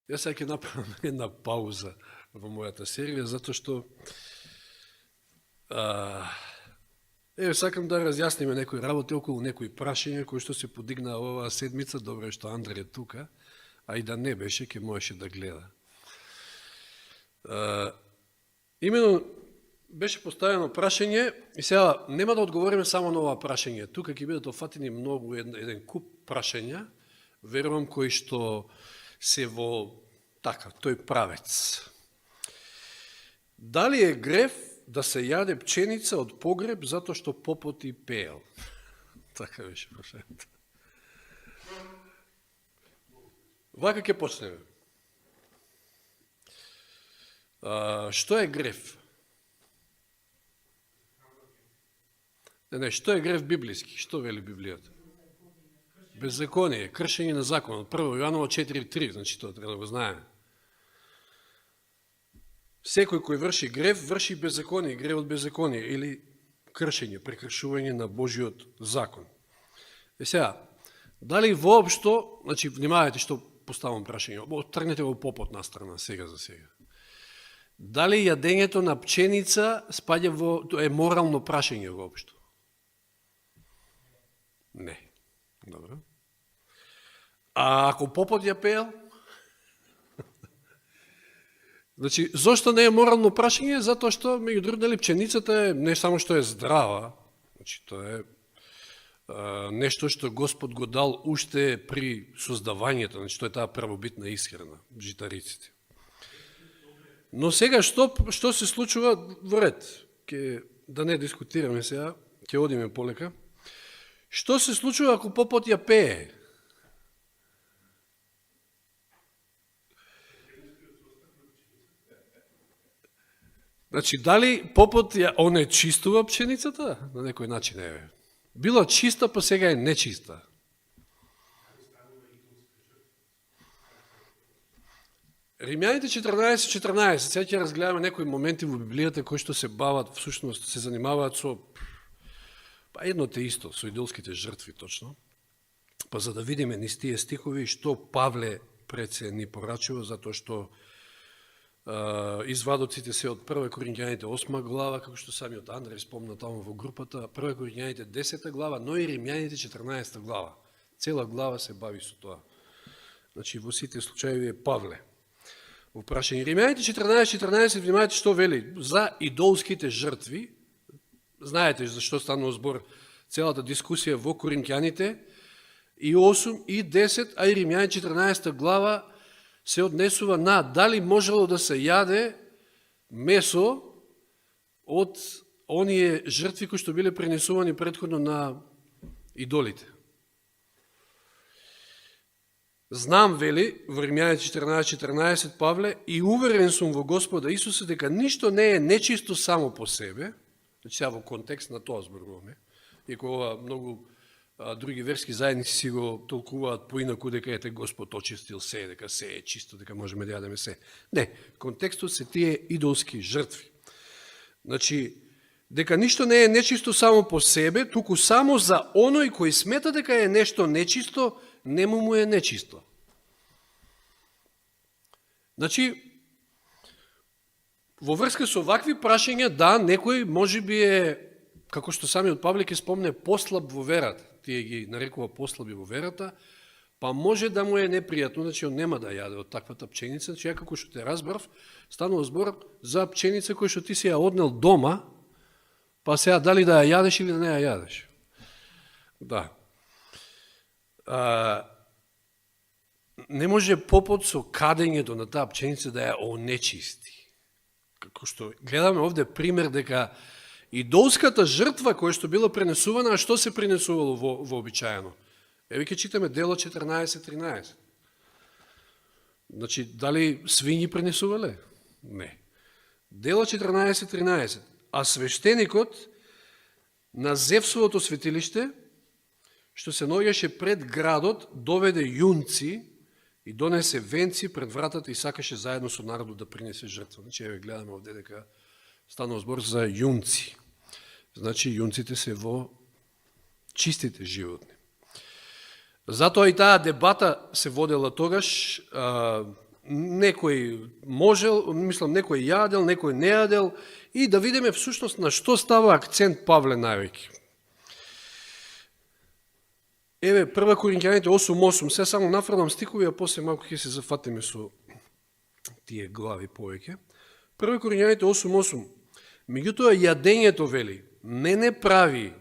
Јас сега ќе направам една пауза во мојата серија, затоа што сакам да разјасниме некои работи околу некои прашања кои што се подигна оваа седмица. Добро е што Андре е тука, а и да не беше, ќе можеше да гледа. Имено беше поставено прашање и сега нема да одговориме само на ова прашање. Тука ќе бидат офатени многу еден куп прашања, верувам, кои што се во тој правец. Дали е грев да се јаде пченица од погреб затоа што попот и пеел? Така беше прашањето. Вака ќе почнеме. Што е грев? Не, што е грев библиски? Што вели Библијата? Беззаконие, кршење на законот. 1 Јованово 4:3, значи тоа треба да го знаеме. Секој кој врши грев, врши беззаконие, грев од беззаконие или кршење, прекршување на Божиот закон. Сега, дали воопшто, значи внимавајте што поставам прашање, тргнете во попот настрана сега за сега. Дали јадењето на пченица спаѓа во е морално прашање воопшто? Не. Добро. А ако попот ја пеел? Значи, зошто не е морално прашање? Затоа што, меѓу другото, пченицата е не само што е здрава, значи тоа е нешто што Господ го дал уште при создавањето, значи тоа е таа првобитна исхрана, житариците. Но сега што се случува во ред? Да не дискутираме сега, ќе одиме полека. Што се случува ако попот ја пее? Значи, дали попот ја онечистува пченицата? На некој начин е. Била чиста, па сега е нечиста. Римјаните 14:14, сега ќе разгледаме некои моменти во Библијата кои што се бават, всушност се занимаваат со едно те исто, со идолските жртви точно. Па за да видиме низ тие стихови што Павле пред се ни порачува, затоа што извадоците се од 1 Коринќаните 8 глава, како што самиот Андреј спомна таму во групата, 1 Коринќаните 10 глава, но и Римјаните 14 глава. Цела глава се бави со тоа. Значи, во сите случаи е Павле. Во прашање Римјаните 14:14, внимајте што вели за идолските жртви. Знаете зашто станува збор целата дискусија во Коринќаните и 8 и 10, а и Римјаните 14 глава се однесува на дали можело да се јаде месо од оние жртви кои што биле пренесувани претходно на идолите. Знам, вели, во Римјаните 14:14 Павле, и уверен сум во Господа Исуса дека ништо не е нечисто само по себе, значи сега во контекст на тоа зборуваме, иако ова многу други верски заедници си го толкуваат поинаку дека ете Господ очистил се, дека се е чисто, дека можеме да јадеме се. Не, контекстот се тие идолски жртви. Значи, дека ништо не е нечисто само по себе, туку само за оној кој смета дека е нешто нечисто, нему му е нечисто. Значи, во врска со вакви прашања, да, некој може би е, како што самиот Павле ќе спомне, послаб во верата, тие ги нарекува послаби во верата, па може да му е непријатно, значи он нема да јаде од таквата пченица, значи ја како што те разбрав, станува збор за пченица која што ти си ја однел дома, па сега дали да ја јадеш или да не ја јадеш. Да. Не може попот со кадењето на таа пченица да ја онечисти. Како што гледаме овде пример дека идолската жртва која што била пренесувана, а што се пренесувало вообичаено? Еве ќе читаме Дело 14:13. Значи, дали свињи пренесувале? Не. Дело 14:13. А свештеникот на Зевсовото светилиште, што се наоѓаше пред градот, доведе јунци и донесе венци пред вратата и сакаше заедно со народот да принесе жртва. Значи, еве гледаме овде дека станува збор за јунци. Значи, јунците се во чистите животни. Затоа и таа дебата се водела тогаш некој можел, мислам, некој јадел, некој не јадел, и да видиме всушност на што става акцент Павле највеќе. Еве, 1 Коринќаните 8.8, се само нафрлам стикови, а после малку ќе се зафатиме со тие глави повеќе. 1 Коринќаните 8.8, меѓутоа јадењето, вели, не прави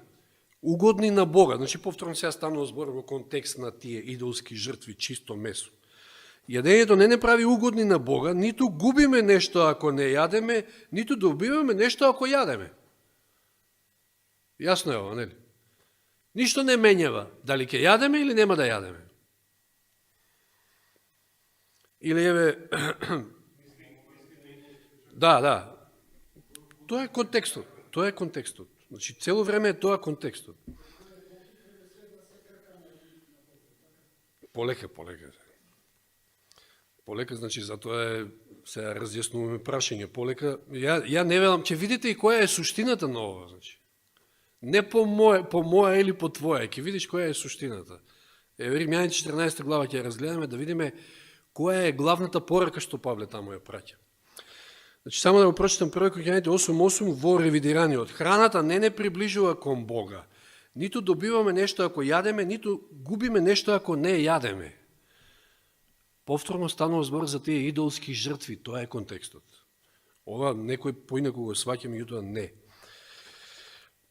угодни на Бога. Значи, повторно сега станува збор во контекст на тие идолски жртви, чисто месо. Јадењето не прави угодни на Бога, ниту губиме нешто ако не јадеме, ниту добиваме нешто ако јадеме. Јасно е ова, нели? Ништо не менјава, дали ќе јадеме или нема да јадеме. Или еве... Да. Тоа е контекстот. Значи, цело време е тоа контекстот. Полека. Полека, значи, затоа е, сега разјаснуваме прашање, полека. Ја не велам, ќе видите и која е суштината на ова, значи. Не по моја или по твоја, ќе видиш која е суштината. Римјаните 14 глава ќе разгледаме, да видиме која е главната порака што Павле таму ја праќа. Значи, само да го прочитам 1 Коринќаните 8.8 во ревидираниот. Храната не приближува кон Бога. Ниту добиваме нешто ако јадеме, ниту губиме нешто ако не јадеме. Повторно станува збор за тие идолски жртви, тоа е контекстот. Ова некој поинаку го сваќа, меѓутоа не.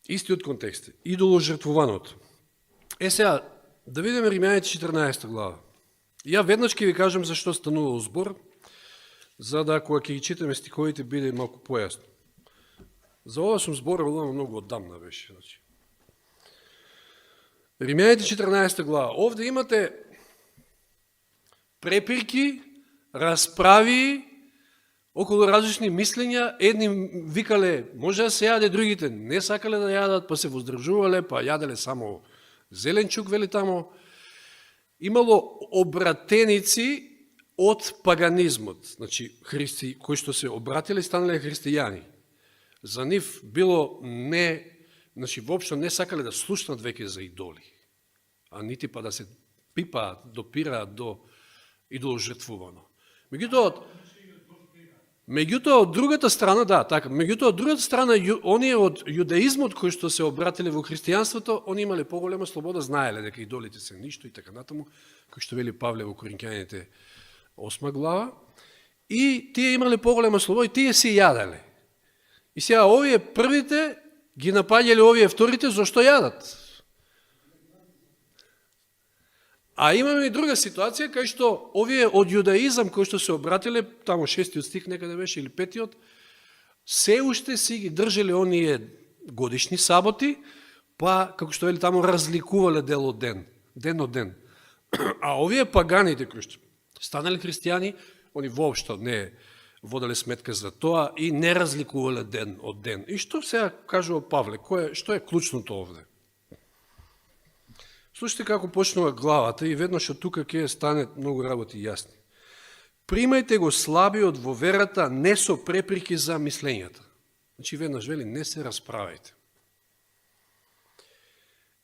Истиот контекст е идоложртвуваното. Сега, да видиме Римјаните 14 глава. Ја веднаш ќе ви кажам зашто станува збор, за да ако ќе ги читаме стиковите биде малку појасно. За ова сум зборувал многу оддамна беше. Значи. Римјаните 14 глава. Овде имате препирки, расправи околу различни мислења. Едни викале може да се јаде, другите не сакале да јадат, па се воздржувале, па јаделе само зеленчук, вели тамо. Имало обратеници од паганизмот, значи христи кои што се обратиле станале христијани. За нив било значи воопшто не сакале да слушнат веќе за идоли, а нити па да се пипаат, допираат до идоложртвувано. Меѓутоа од другата страна, меѓутоа од другата страна, оние од јудаизмот кои што се обратиле во христијанството, они имале поголема слобода, знаеле дека идолите се ништо и така натаму, кој што вели Павле во Коринќаните 8 глава, и тие имале поголема слобода и тие си јаделе. И сега овие првите ги напаѓале овие вторите зашто јадат. А имаме и друга ситуација кај што овие од јудаизам кои што се обратиле, тамо 6 стих некаде беше или 5, се уште си ги држеле оние годишни саботи, па како што вели тамо разликувале ден од ден. А овие паганите кои што станали христијани, они воопшто не воделе сметка за тоа и не разликувале ден од ден. И што сега кажува Павле, што е клучното овде? Слушайте како почнува главата и веднаш од тука ќе стане многу работи јасни. Примајте го слабиот во верата не со преприки за мислењата. Значи веднаш вели не се расправајте.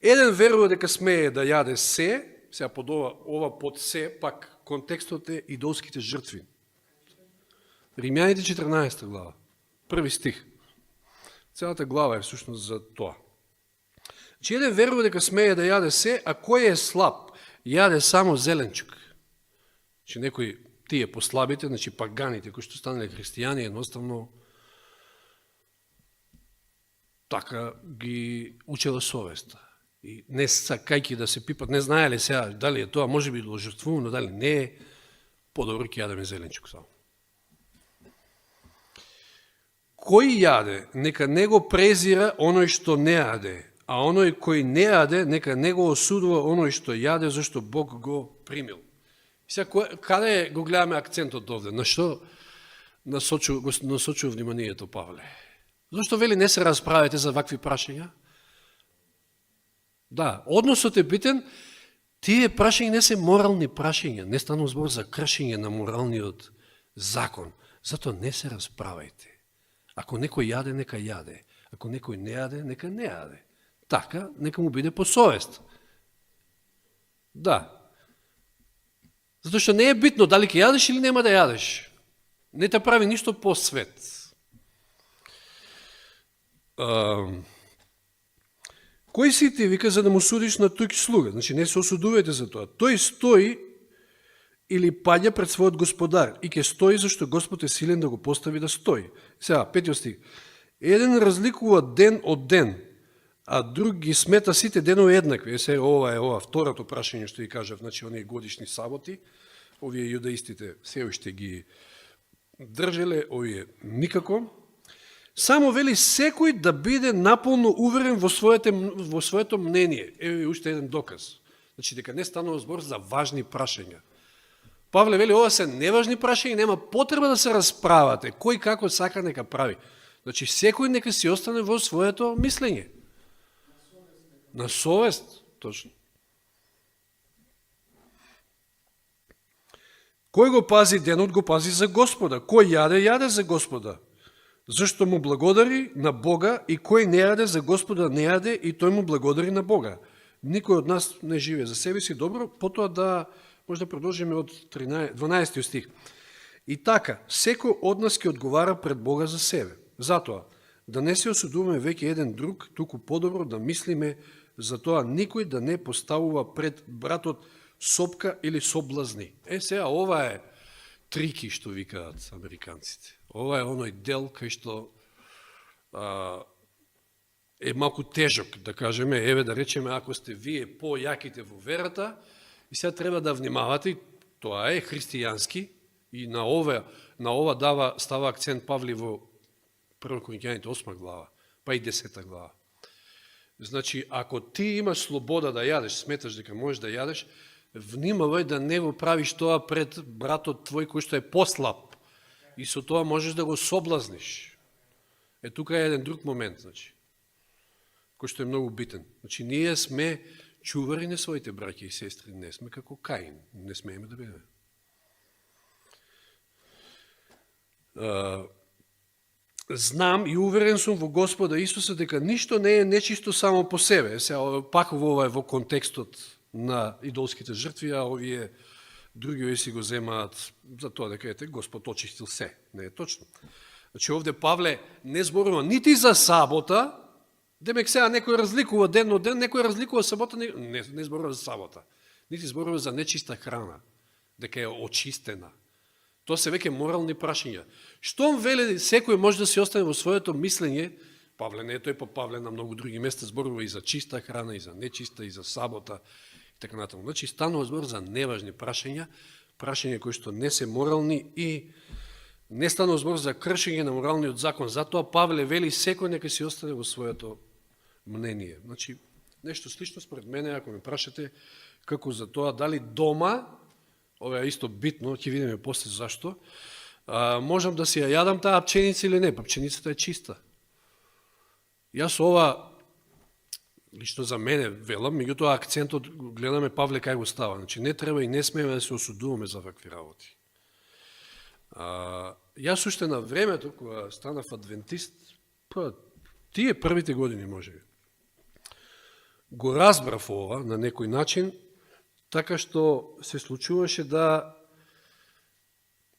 Еден верува дека смее да јаде се, сега под ова под се, пак контекстот е идолските жртви. Римјаните 14 глава, први стих. Целата глава е всушност за тоа. Че еден верува дека смее да јаде се, а кој е слаб, јаде само зеленчук. Че некои тие послабите, значи паганите, кои што станале христијани, едноставно така ги учела совеста. И не сакајки да се пипат, не знаеле сега дали е тоа, може би жртвувано, дали не е, подобро ќе јадеме зеленчук само. Кој јаде, нека него презира оној што не јаде, а оној кој не јаде, нека него осудува оној што јаде, зашто Бог го примил. Сега, каде го гледаме акцентот овде? На што насочува вниманието Павле? Зашто вели не се расправете за вакви прашања? Да, односот е битен, тие прашања не се морални прашања, не станува збор за кршење на моралниот закон. Затоа не се расправајте. Ако некој јаде, нека јаде. Ако некој не јаде, нека не јаде. Така, нека му биде по совест. Да. Затоа што не е битно дали ќе јадеш или нема да јадеш. Не те прави ништо по свет. Кој си ти, вика, за да му судиш на туѓ слуга? Значи, не се осудувате за тоа. Тој стои или паѓа пред својот господар и ќе стои зашто Господ е силен да го постави да стои. Сега, 5 стих. Еден разликува ден од ден, а друг ги смета сите денови еднакви. Сега, ова второто прашање што ја кажав, значи, оние годишни саботи, овие јудаистите се уште ги држеле, овие никако. Само вели секој да биде наполно уверен во своето мнение. Еве уште еден доказ. Значи, дека не станува збор за важни прашања. Павле вели, ова се неважни прашања, нема потреба да се расправате. Кој како сака нека прави. Значи, секој нека си остане во своето мислење. На совест, точно. Кој го пази денот, го пази за Господа. Кој јаде за Господа. Зашто му благодари на Бога, и кој не јаде за Господа не јаде и тој му благодари на Бога. Никој од нас не живее за себе си добро, потоа да може да продолжиме од 12 стих. И така, секој од нас ќе одговара пред Бога за себе. Затоа, да не се осудуваме веќе еден друг, туку подобро да мислиме за тоа никој да не поставува пред братот сопка или соблазни. Сега, ова е трики што викаат американците. Ова е оној дел кај што е малку тежок, да кажеме, еве да речеме, ако сте вие појаките во верата, и сега треба да внимавате, тоа е христијански, и на ова става акцент Павли во 1 Коринќаните 8 глава, па и 10 глава. Значи, ако ти имаш слобода да јадеш, сметаш дека можеш да јадеш, внимавај да не го правиш тоа пред братот твој кој што е послаб. И со тоа можеш да го соблазниш. Тука е еден друг момент, значи, кој што е многу битен. Значи, ние сме чувари на своите браќа и сестри, не сме како Каин, не смееме да бидеме. Знам и уверен сум во Господа Исуса дека ништо не е нечисто само по себе. Сега, пак ова е во контекстот на идолските жртви, а овие други си го земаат за тоа дека ете Господ очистил се. Не е точно. Значи овде Павле не зборува нити за сабота, демек сега некој разликува ден од ден, некој разликува сабота, не зборува за сабота. Нити зборува за нечиста храна, дека е очистена. Тоа се веќе морални прашања. Штом вели секој може да се остане во своето мислење, Павле не е тој, па Павле на многу други места зборува и за чиста храна, и за нечиста, и за сабота, и така натаму. Значи станува збор за неважни прашања, прашања кои што не се морални и не станува збор за кршење на моралниот закон. Затоа Павле вели секој нека си остане во своето мнение. Значи, нешто слично според мене, ако ме прашате, како за тоа, дали дома, ова е исто битно, ќе видиме после зашто, можам да си ја јадам таа пченица или не, па пченицата е чиста. Јас ова, лично за мене велам, меѓутоа акцентот гледаме Павле кај го става. Значи, не треба и не смееме да се осудуваме за вакви работи. Јас уште на времето, кога станав адвентист, тие првите години може би, го разбрав ова на некој начин, така што се случуваше да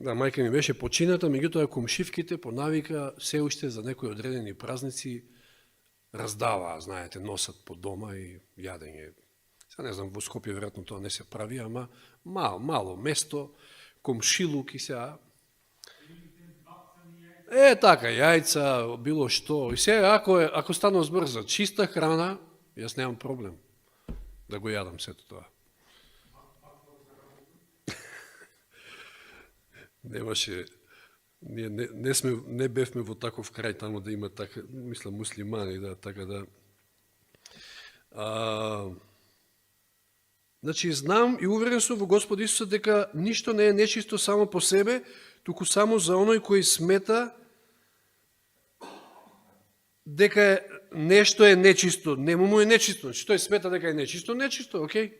мајка ми беше почината, меѓутоа комшивките по навика се уште за некои одредени празници раздаваа, знаете, носат по дома и јадење. Сега не знам, во Скопје веројатно тоа не се прави, ама мало место, комшилук и сега. Така, јајца, било што. И сега, ако станува збор за чиста храна, јас немам проблем да го јадам сето тоа. Немаше, не бевме во таков крај таму да има така, мислам, муслимани, да, така да. Значи, знам и уверен сум во Господ Исуса дека ништо не е нечисто само по себе, туку само за оној кој смета дека нешто е нечисто. Нему му е нечисто. Значи, тој смета дека е нечисто, окей.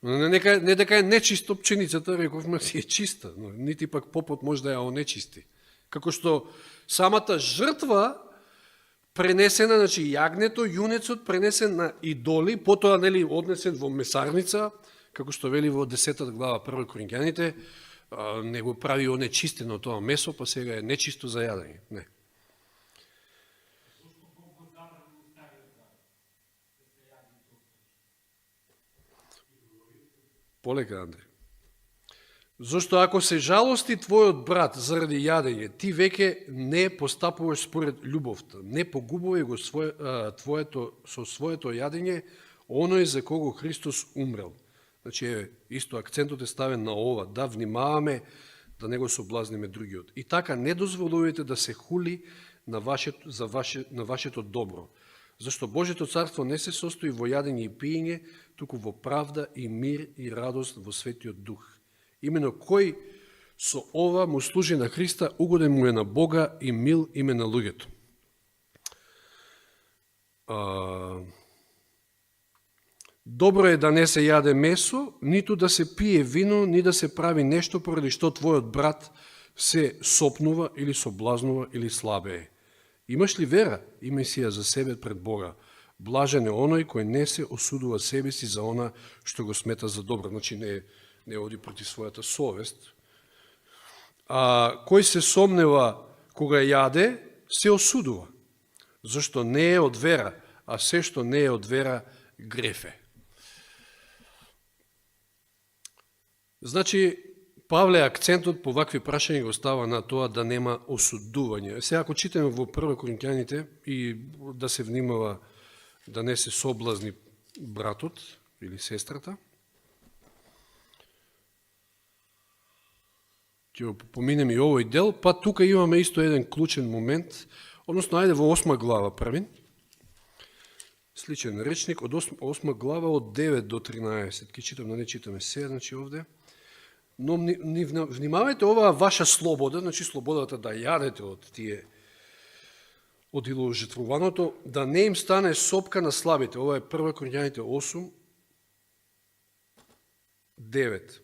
Не дека е нечисто пченицата, рековме си е чиста, но нити пак попот може да ја онечисти. Како што самата жртва пренесена, значи јагнето, јунецот пренесен на идоли, потоа нели однесен во месарница, како што вели во 10 глава 1 Коринќаните, не го прави онечистено тоа месо, па сега е нечисто за јадење. Не. Полека, Андре. Зошто ако се жалости твојот брат заради јадење, ти веќе не постапуваш според љубовта, не погубувај го со своето јадење оној за кого Христос умрел. Значи, исто акцентот е ставен на ова, да внимаваме да не го соблазниме другиот. И така не дозволувате да се хули на вашето добро. Зашто Божето царство не се состои во јадење и пиење, туку во правда и мир и радост во Светиот Дух. Имено кој со ова му служи на Христа, угоден му е на Бога и мил име на луѓето. Добро е да не се јаде месо, ниту да се пие вино, ни да се прави нешто поради што твојот брат се сопнува или соблазнува или слабее. Имаш ли вера? Имај си ја за себе пред Бога. Блажен е оној кој не се осудува себе си за она што го смета за добро. Значи не оди против својата совест. А кој се сомнева кога јаде, се осудува. Зашто не е од вера, а се што не е од вера, греф е. Значи, Павле акцентот по вакви прашања го става на тоа да нема осудување. Сега ако читаме во 1 Коринќаните и да се внимава да не се соблазни братот или сестрата, ќе го поминеме и овој дел, па тука имаме исто еден клучен момент, односно ајде во 8 глава првин, сличен речник, од 8 глава од 9 до 13, ке читам, да не читаме се, значи овде, но внимавајте оваа ваша слобода, значи слободата да јадете од тие, од идоложртвуваното, да не им стане сопка на слабите. Ова е 1 Коринјаните 8, 9.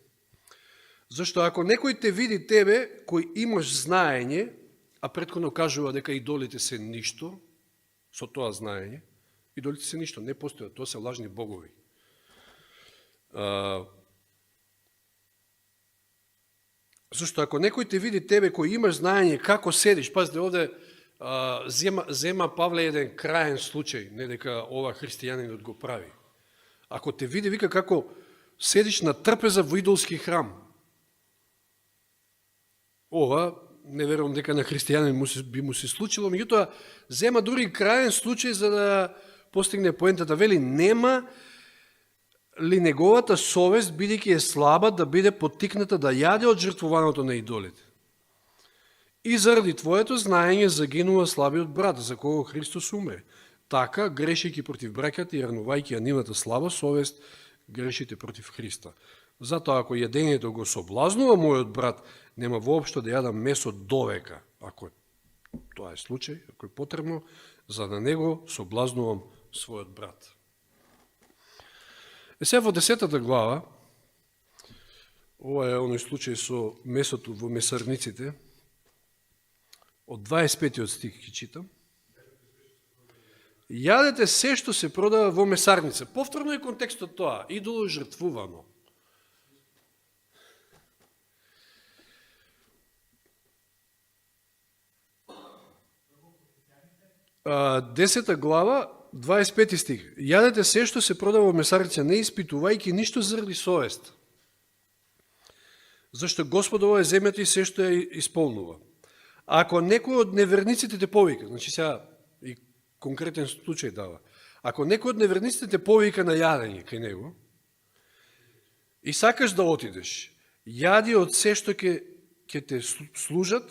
Зашто ако некој те види тебе, кој имаш знаење, а претходно кажува дека идолите се ништо, со тоа знаење, идолите се ништо, не постојат, тоа се лажни богови. Зашто ако некој те види тебе, кој имаш знаење како седиш, пазите, овде зема Павле еден краен случај, не дека ова христијанинот го прави. Ако те види, вика како седиш на трпеза во идолски храм, ова, не верувам дека на христијанин би му се случило, меѓутоа зема дури краен случај за да постигне поентата. Вели, нема ли неговата совест, бидејќи е слаба, да биде поттикната да јаде од жртвуваното на идолите? И заради твоето знаење загинува слабиот брат, за кого Христос умре. Така, грешики против браќата и рнувајќи ја нивната слаба совест, грешите против Христа. Затоа, ако јадењето го соблазнува мојот брат, нема воопшто да јадам месо довека, ако тоа е случај, ако е потребно, за да не го соблазнувам својот брат. Сега во 10 глава, ова е оној случај со месото во месарниците, од 25 стих ќе читам. Јадете се што се продава во месарница. Повторно е контекстот тоа, идоло жртвувано. Десета глава, 25 стих. Јадете се што се продава во месарница, не испитувајќи ништо заради совест. Зашто Господова е земјата и се што ја исполнува. Ако некој од неверниците те повика, значи сега и конкретен случај дава, ако некој од неверниците те повика на јадење кај него и сакаш да отидеш, јади од се што ќе те служат,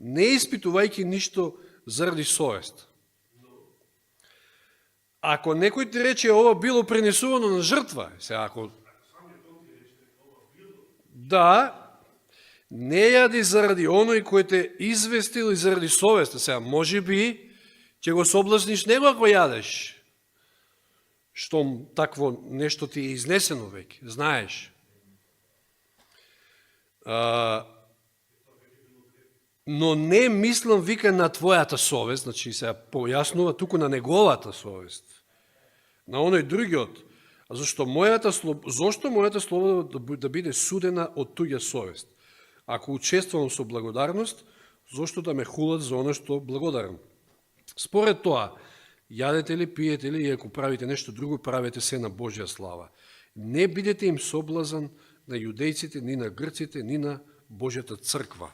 не испитувајќи ништо заради совест. Ако некој ти рече ова било пренесувано на жртва, сега ако да, не јади заради оној кој те известил и заради совеста. Сега, може би, ќе го соблазниш него ако јадеш. Штом такво нешто ти е изнесено веќе, знаеш. Но не мислам, вика, на твојата совест, значи сега појаснува туку на неговата совест, на оној другиот, А зашто мојата слобода да биде судена од туѓа совест? Ако учествувам со благодарност, зошто да ме хулат за оно што благодарам? Според тоа, јадете ли, пиете ли, и ако правите нешто друго, правете се на Божја слава. Не бидете им соблазан на јудејците, ни на грците, ни на Божјата црква.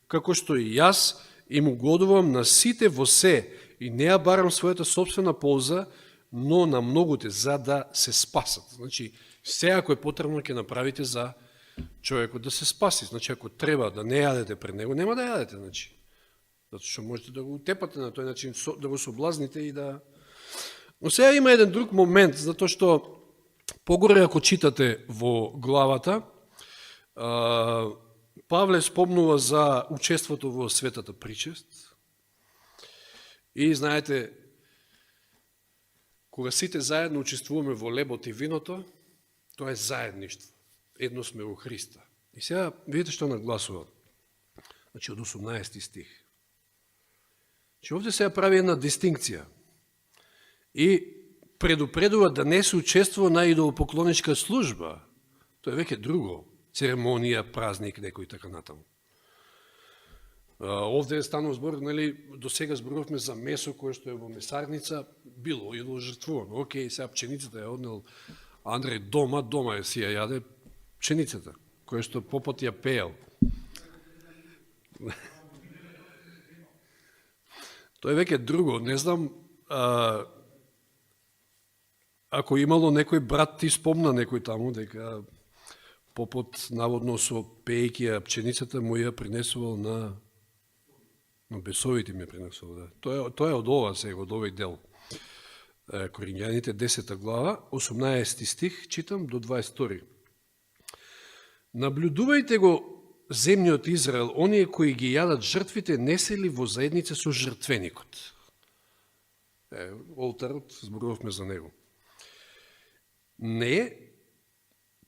Како што и јас им угодувам на сите во се и не ја барам својата собствена полза, но на многуте, за да се спасат. Значи, се ако е потребно, ќе направите за човекот да се спаси. Значи, ако треба да не јадете пред него, нема да јадете. Значи, затоа што можете да го утепате на тој начин, да го соблазните и да... Но сега има еден друг момент, затоа што погоре ако читате во главата, Павле спомнува за учеството во светата причест и знаете, кога сите заедно учествуваме во лебот и виното, тоа е заедништво. Едно сме во Христа. И сега видите што нагласува. Значи од 18 стих. Значи овде сега прави една дистинкција и предупредува да не се учествува на идолопоклоничка служба. Тоа е веќе друго. Церемонија, празник, некој така натаму. Овде станува збор, нели, до сега зборувавме за месо кое што е во месарница, било жртвувано. Океј, сега пченицата ја однел Андреј дома е си ја јаде пченицата, која што попот ја пеел. Тоа е веќе друго, не знам, ако имало некој брат ти спомна некој таму, дека попот наводно со пејки ја пченицата му ја принесувал на бесовите ми принесувал. Да. Тоа е од ова сега, од овој дел. Коринјаните 10 глава, 18 стих, читам до 22. Наблюдувајте го земниот Израел, оние кои ги јадат жртвите, не се ли во заедница со жртвеникот? Олтарот, зборувавме за него. Не,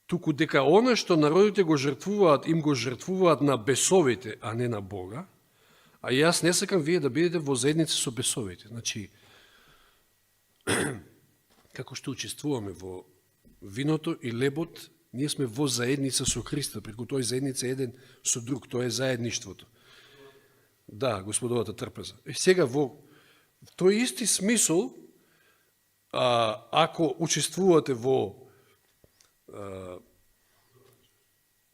туку дека она што народите го жртвуваат, им го жртвуваат на бесовите, а не на Бога, а јас не сакам вие да бидете во заедница со бесовите. Значи, како што учествуваме во виното и лебот, ние сме во заедница со Христа, преку тој заедница еден со друг, тоа е заедништвото. Да, Господовата трпеза. И сега во тој исти смисол, ако учествувате во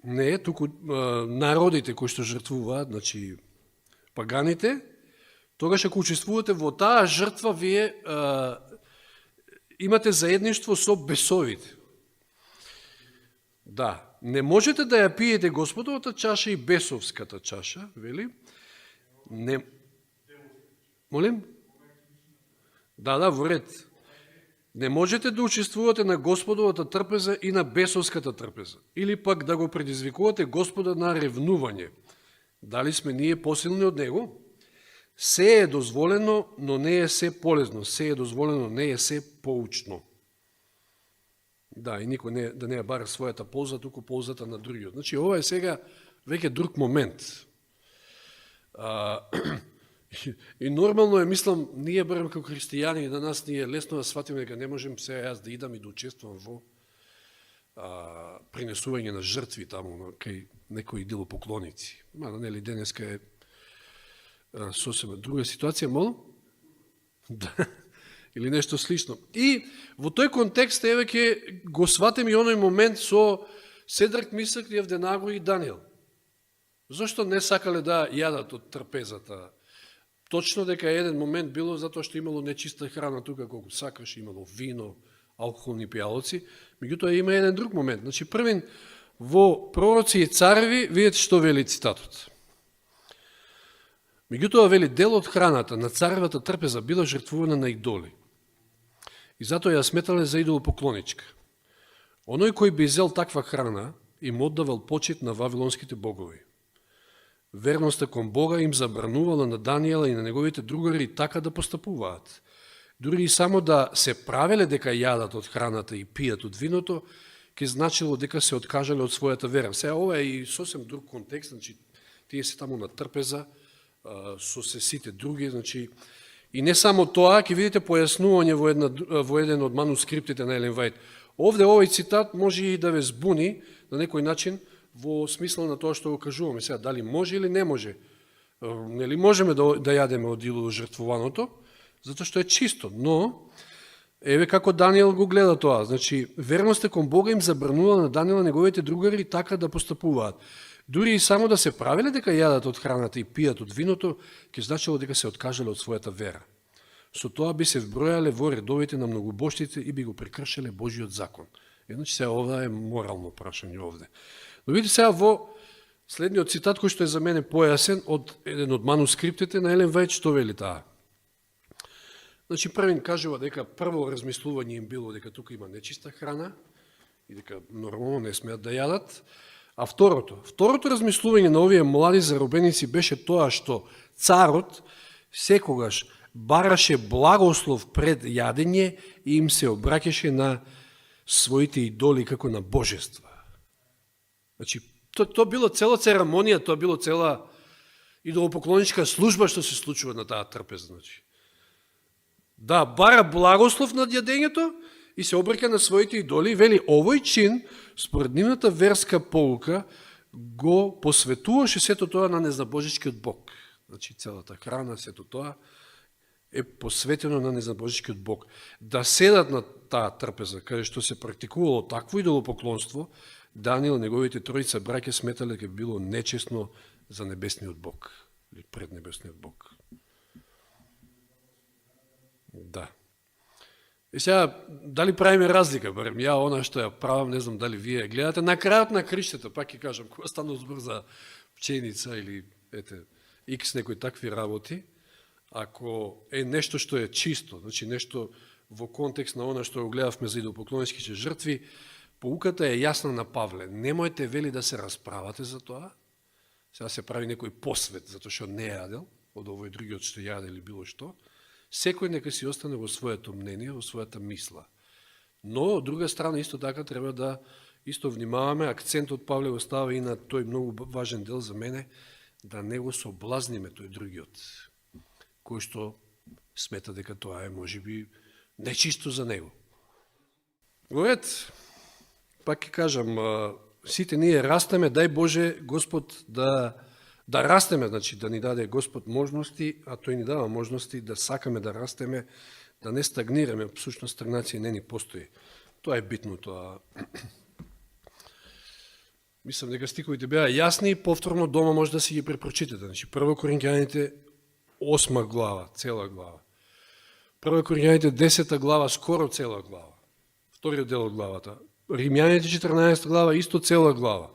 не, туку народите кои што жртвуваат, значи паганите, тогаш ако учествувате во таа жртва, вие имате заедништво со бесовите. Да, не можете да ја пиете Господовата чаша и бесовската чаша, вели? Не. Молим? Да, во ред. Не можете да учествувате на Господовата трпеза и на бесовската трпеза. Или пак да го предизвикувате Господа на ревнување. Дали сме ние посилни од Него? Се е дозволено, но не е се полезно. Се е дозволено, не е се поучно. Да, и никој да не ја бара својата полза, туку ползата на другиот. Значи, ова е сега веќе друг момент. И нормално е, мислам, ние барем како христијани, на нас ние лесно да сватиме дека не можем сега јас да идам и да учествувам во принесување на жртви таму, кај некои идолопоклоници. Мада, нели, денеска е сосема друга ситуација, молам? Да. Или нешто слично. И во тој контекст еве ќе го сватим и оној момент со Седрак, Мисак, Авденаго и Даниел. Зошто не сакале да јадат од трпезата? Точно дека еден момент било затоа што имало нечиста храна тука колку сакаш, имало вино, алкохолни пијалоци. Меѓутоа има еден друг момент. Значи првин во Пророци и цареви видите што вели цитатот. Меѓутоа вели дел од храната на царевата трпеза била жртвувана на идоли. И затоа ја сметале за идолопоклоничка. Оној кој би зел таква храна им оддавал почит на вавилонските богови. Верноста кон Бога им забранувала на Даниела и на неговите другари така да постапуваат. Дури и само да се правеле дека јадат од храната и пијат од виното, ке значило дека се откажале од својата вера. Сега ова е и сосем друг контекст, значи тие се таму на трпеза, со се сите други, значи и не само тоа, ќе видите појаснување во еден од манускриптите на Елен Вајд. Овде овој цитат може и да ве збуни на некој начин во смисла на тоа што го кажуваме сега, дали може или не може. Нели можеме да јадеме од идоло жртвуваното, затоа што е чисто, но еве како Даниел го гледа тоа. Значи, верноста кон Бога им забранува на Даниел и неговите другари така да постапуваат. Дури и само да се правиле дека јадат од храната и пијат од виното, ќе значило дека се откажале од својата вера. Со тоа би се вбројале во редовите на многобожците и би го прекршеле Божиот закон. Значи, сега ова е морално прашање овде. Но видите сега во следниот цитат кој што е за мене појасен од еден од манускриптите на Елен Вајд, што вели таа. Значи, првин кажува дека прво размислување им било дека тука има нечиста храна и дека нормално не смеат да јадат. А второто размислување на овие млади заробеници беше тоа што царот секогаш бараше благослов пред јадење и им се обраќаше на своите идоли како на божества. Значи, тоа било цела церемонија, тоа било цела идолопоклоничка служба што се случува на таа трпеза. Значи. Да, бара благослов над јадењето и се обраќа на своите идоли, вели овој чин, според нивната верска поука, го посветуваше сето тоа на незнабожичкиот Бог. Значи, целата храна, сето тоа е посветено на незнабожичкиот Бог. Да седат на таа трпеза, каде што се практикувало такво идолопоклонство, Даниел, неговите тројца браќа сметале дека било нечесно за небесниот Бог, или пред небесниот Бог. Да. И сега, дали правиме разлика, барем ја, она што ја правам, не знам дали вие гледате, на крајот на криштето, пак ќе кажам, кога стану збор за пченица или, икс некои такви работи, ако е нешто што е чисто, значи нешто во контекст на она што го гледавме за идолопоклоничките жртви, поуката е јасна на Павле. Немојте, вели, да се расправате за тоа, сега се прави некој посвет, затоа што не јадел, од овој другиот што јаде или било што, секој нека си остане во своето мнение, во својата мисла. Но, од друга страна, исто така треба да исто внимаваме, акцентот Павле го става и на тој многу важен дел за мене, да не го соблазниме тој другиот, кој што смета дека тоа е, можеби, нечисто за него. Горед, пак ќе кажам, сите ние растеме, дај Боже Господ да растеме, значи да ни даде Господ можности, а тој ни дава можности да сакаме да растеме, да не стагнираме, всушност стагнација не ни постои. Тоа е битно, тоа. Мислам дека стиховите беа јасни и повторно дома може да си ги препрочитате. Значи, 1 Коринќаните 8 глава, цела глава. 1 Коринќаните 10 глава, скоро цела глава. Вториот дел од главата. Римјаните 14 глава, исто цела глава.